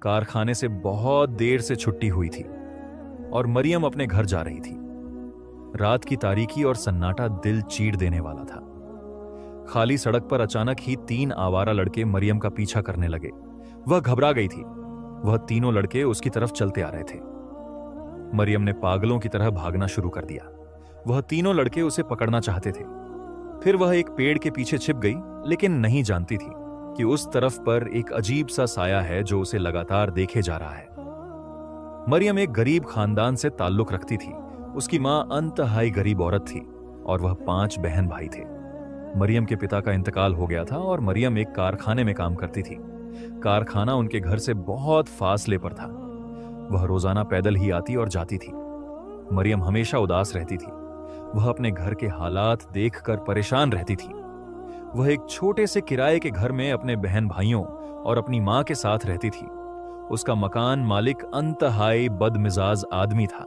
कारखाने से बहुत देर से छुट्टी हुई थी और मरियम अपने घर जा रही थी। रात की तारीकी और सन्नाटा दिल चीर देने वाला था। खाली सड़क पर अचानक ही 3 आवारा लड़के मरियम का पीछा करने लगे। वह घबरा गई थी। वह तीनों लड़के उसकी तरफ चलते आ रहे थे। मरियम ने पागलों की तरह भागना शुरू कर दिया। वह तीनों लड़के उसे पकड़ना चाहते थे। फिर वह एक पेड़ के पीछे छिप गई, लेकिन नहीं जानती थी कि उस तरफ पर एक अजीब सा साया है जो उसे लगातार देखे जा रहा है। मरियम एक गरीब खानदान से ताल्लुक रखती थी। उसकी मां अंतहाई गरीब औरत थी और वह 5 बहन भाई थे। मरियम के पिता का इंतकाल हो गया था और मरियम एक कारखाने में काम करती थी। कारखाना उनके घर से बहुत फासले पर था। वह रोजाना पैदल ही आती और जाती थी। मरियम हमेशा उदास रहती थी। वह अपने घर के हालात देखकर परेशान रहती थी। वह एक छोटे से किराए के घर में अपने बहन भाइयों और अपनी मां के साथ रहती थी। उसका मकान मालिक अंतहाई बदमिजाज आदमी था।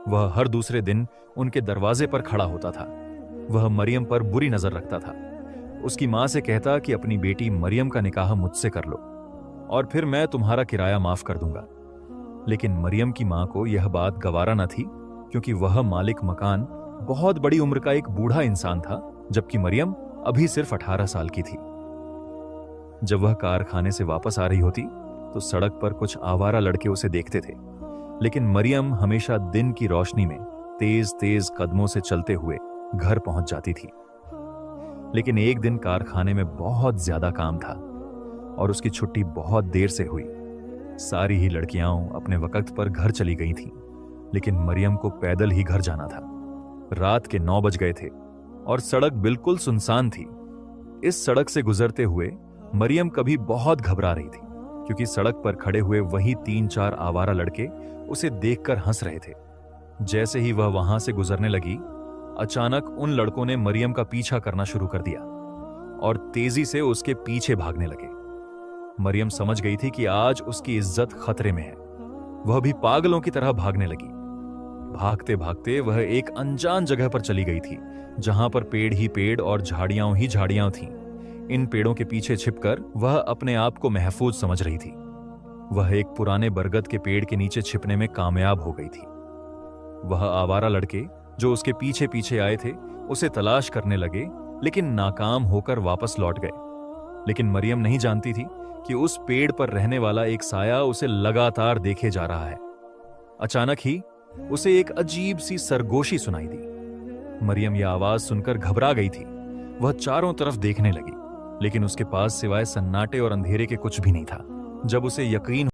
वह हर दूसरे दिन उनके दरवाजे पर खड़ा होता था। वह मरियम पर बुरी नजर रखता था। उसकी मां से कहता कि अपनी बेटी मरियम का निकाह मुझसे कर लो और फिर मैं तुम्हारा किराया माफ कर दूंगा। लेकिन मरियम की मां को यह बात गवारा न थी, क्योंकि वह मालिक मकान बहुत बड़ी उम्र का एक बूढ़ा इंसान था, जबकि मरियम अभी सिर्फ 18 साल की थी। जब वह कारखाने से वापस आ रही होती तो सड़क पर कुछ आवारा लड़के उसे देखते थे, लेकिन मरियम हमेशा दिन की रोशनी में तेज तेज कदमों से चलते हुए घर पहुंच जाती थी। लेकिन एक दिन कारखाने में बहुत ज्यादा काम था और उसकी छुट्टी बहुत देर से हुई। सारी ही लड़कियां अपने वक्त पर घर चली गई थीं, लेकिन मरियम को पैदल ही घर जाना था। रात के 9 बज गए थे और सड़क बिल्कुल सुनसान थी। इस सड़क से गुजरते हुए मरियम कभी बहुत घबरा रही थी, क्योंकि सड़क पर खड़े हुए वही 3-4 आवारा लड़के उसे देखकर हंस रहे थे। जैसे ही वह वहां से गुजरने लगी, अचानक उन लड़कों ने मरियम का पीछा करना शुरू कर दिया और तेजी से उसके पीछे भागने लगे। मरियम समझ गई थी कि आज उसकी इज्जत खतरे में है। वह भी पागलों की तरह भागने लगी। भागते भागते वह एक अनजान जगह पर चली गई थी, जहां पर पेड़ ही पेड़ और झाड़ियां ही झाड़ियां थीं। इन पेड़ों के पीछे छिपकर वह अपने आप को महफूज समझ रही थी। वह एक पुराने बरगद के पेड़ के नीचे छिपने में कामयाब हो गई थी। वह आवारा लड़के जो उसके पीछे पीछे आए थे उसे तलाश करने लगे, लेकिन नाकाम होकर वापस लौट गए। लेकिन मरियम नहीं जानती थी कि उस पेड़ पर रहने वाला एक साया उसे लगातार देखे जा रहा है। अचानक ही उसे एक अजीब सी सरगोशी सुनाई दी। मरियम यह आवाज सुनकर घबरा गई थी। वह चारों तरफ देखने लगी, लेकिन उसके पास सिवाय सन्नाटे और अंधेरे के कुछ भी नहीं था। जब उसे यकीन